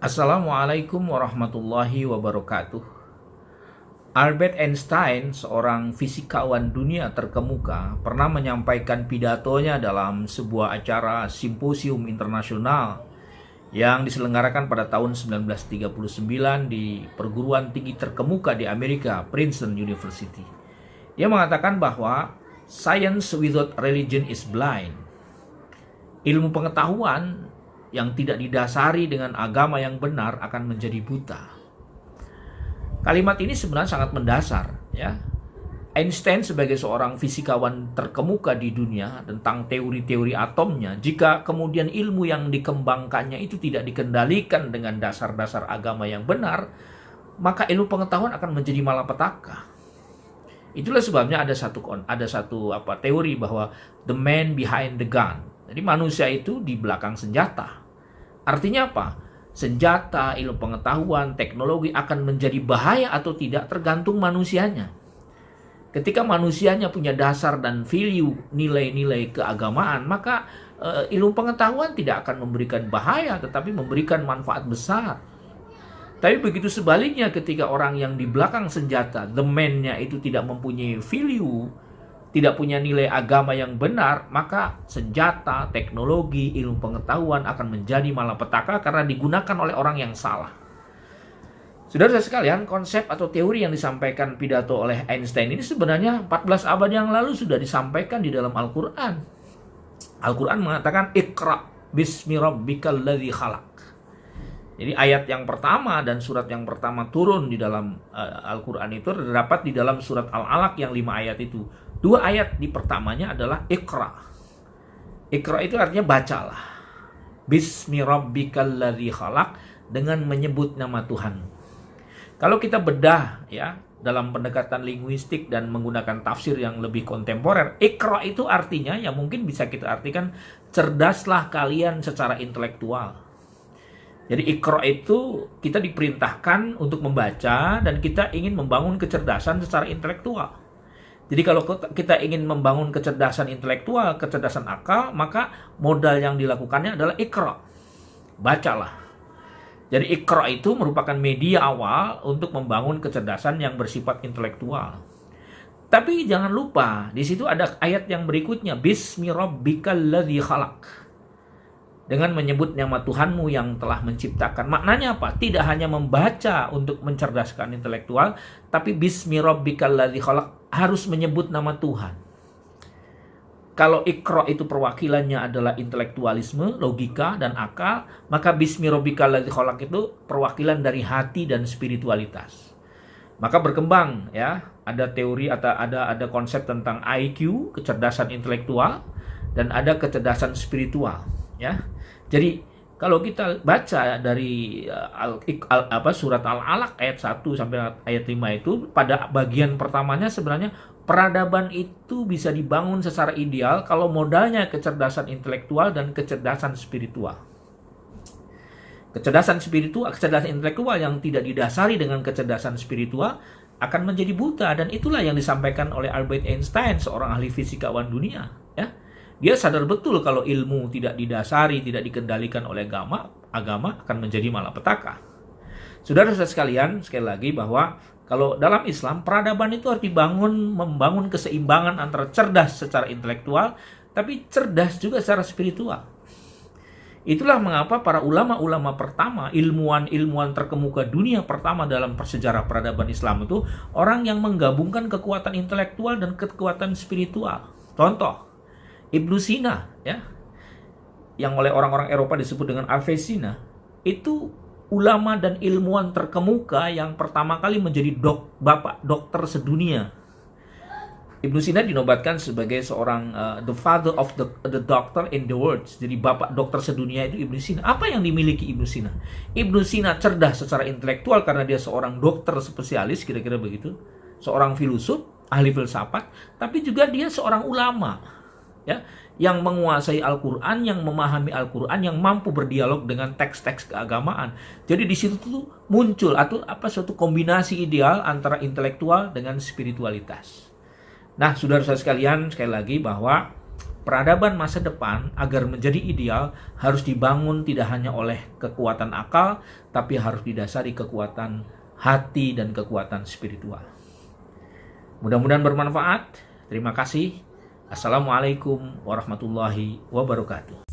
Assalamualaikum warahmatullahi wabarakatuh. Albert Einstein, seorang fisikawan dunia terkemuka, pernah menyampaikan pidatonya dalam sebuah acara simposium internasional yang diselenggarakan pada tahun 1939 di perguruan tinggi terkemuka di Amerika, Princeton University. Dia mengatakan bahwa science without religion is blind. Ilmu pengetahuan yang tidak didasari dengan agama yang benar akan menjadi buta. Kalimat ini sebenarnya sangat mendasar, ya. Einstein sebagai seorang fisikawan terkemuka di dunia tentang teori-teori atomnya, jika kemudian ilmu yang dikembangkannya itu tidak dikendalikan dengan dasar-dasar agama yang benar, maka ilmu pengetahuan akan menjadi malapetaka. Itulah sebabnya ada satu teori bahwa the man behind the gun. Jadi manusia itu di belakang senjata. Artinya apa? Senjata, ilmu pengetahuan, teknologi akan menjadi bahaya atau tidak tergantung manusianya. Ketika manusianya punya dasar dan value, nilai-nilai keagamaan, maka ilmu pengetahuan tidak akan memberikan bahaya, tetapi memberikan manfaat besar. Tapi begitu sebaliknya, ketika orang yang di belakang senjata, the man-nya itu tidak mempunyai value, tidak punya nilai agama yang benar, maka senjata, teknologi, ilmu pengetahuan akan menjadi malapetaka karena digunakan oleh orang yang salah. Saudara sekalian, konsep atau teori yang disampaikan pidato oleh Einstein ini sebenarnya 14 abad yang lalu sudah disampaikan di dalam Al-Quran. Al-Quran mengatakan, Iqra bismi rabbikal ladzi khalaq. Jadi ayat yang pertama dan surat yang pertama turun di dalam Al-Quran itu terdapat di dalam surat Al-Alaq yang 5 ayat itu. 2 ayat di pertamanya adalah Iqra. Iqra itu artinya bacalah. Bismi rabbikal ladzi khalaq, dengan menyebut nama Tuhan. Kalau kita bedah ya dalam pendekatan linguistik dan menggunakan tafsir yang lebih kontemporer, Iqra itu artinya yang mungkin bisa kita artikan cerdaslah kalian secara intelektual. Jadi Iqra itu kita diperintahkan untuk membaca dan kita ingin membangun kecerdasan secara intelektual. Jadi kalau kita ingin membangun kecerdasan intelektual, kecerdasan akal, maka modal yang dilakukannya adalah Iqra. Bacalah. Jadi Iqra itu merupakan media awal untuk membangun kecerdasan yang bersifat intelektual. Tapi jangan lupa, di situ ada ayat yang berikutnya, Bismi rabbikal ladzi khalaq. Dengan menyebut nama Tuhanmu yang telah menciptakan. Maknanya apa? Tidak hanya membaca untuk mencerdaskan intelektual, tapi Bismi rabbikal ladzi khalaq, harus menyebut nama Tuhan. Kalau Iqra itu perwakilannya adalah intelektualisme, logika, dan akal, maka Bismi rabbikal ladzi khalaq itu perwakilan dari hati dan spiritualitas. Maka berkembang ya, ada teori atau ada konsep tentang IQ, kecerdasan intelektual, dan ada kecerdasan spiritual, ya. Jadi kalau kita baca dari surat Al-Alaq ayat 1 sampai ayat 5 itu, pada bagian pertamanya sebenarnya peradaban itu bisa dibangun secara ideal kalau modalnya kecerdasan intelektual dan kecerdasan spiritual. Kecerdasan intelektual yang tidak didasari dengan kecerdasan spiritual akan menjadi buta, dan itulah yang disampaikan oleh Albert Einstein, seorang ahli fisikawan dunia, ya. Dia sadar betul kalau ilmu tidak didasari, tidak dikendalikan oleh agama akan menjadi malapetaka. Saudara-saudara sekalian, sekali lagi bahwa kalau dalam Islam, peradaban itu harus membangun keseimbangan antara cerdas secara intelektual, tapi cerdas juga secara spiritual. Itulah mengapa para ulama-ulama pertama, ilmuwan terkemuka dunia pertama dalam sejarah peradaban Islam itu, orang yang menggabungkan kekuatan intelektual dan kekuatan spiritual. Contoh, Ibnu Sina, ya, yang oleh orang-orang Eropa disebut dengan Avicenna, itu ulama dan ilmuwan terkemuka yang pertama kali menjadi bapak dokter sedunia. Ibnu Sina dinobatkan sebagai seorang the father of the doctor in the world. Jadi bapak dokter sedunia itu Ibnu Sina. Apa yang dimiliki Ibnu Sina? Ibnu Sina cerdas secara intelektual karena dia seorang dokter spesialis, kira-kira begitu. Seorang filosof, ahli filsafat, tapi juga dia seorang ulama, ya, yang menguasai Al-Quran, yang memahami Al-Quran, yang mampu berdialog dengan teks-teks keagamaan. Jadi di situ tuh muncul suatu kombinasi ideal antara intelektual dengan spiritualitas. Nah, saudara-saudara sekalian, sekali lagi bahwa peradaban masa depan agar menjadi ideal harus dibangun tidak hanya oleh kekuatan akal, tapi harus didasari kekuatan hati dan kekuatan spiritual. Mudah-mudahan bermanfaat. Terima kasih. Assalamualaikum warahmatullahi wabarakatuh.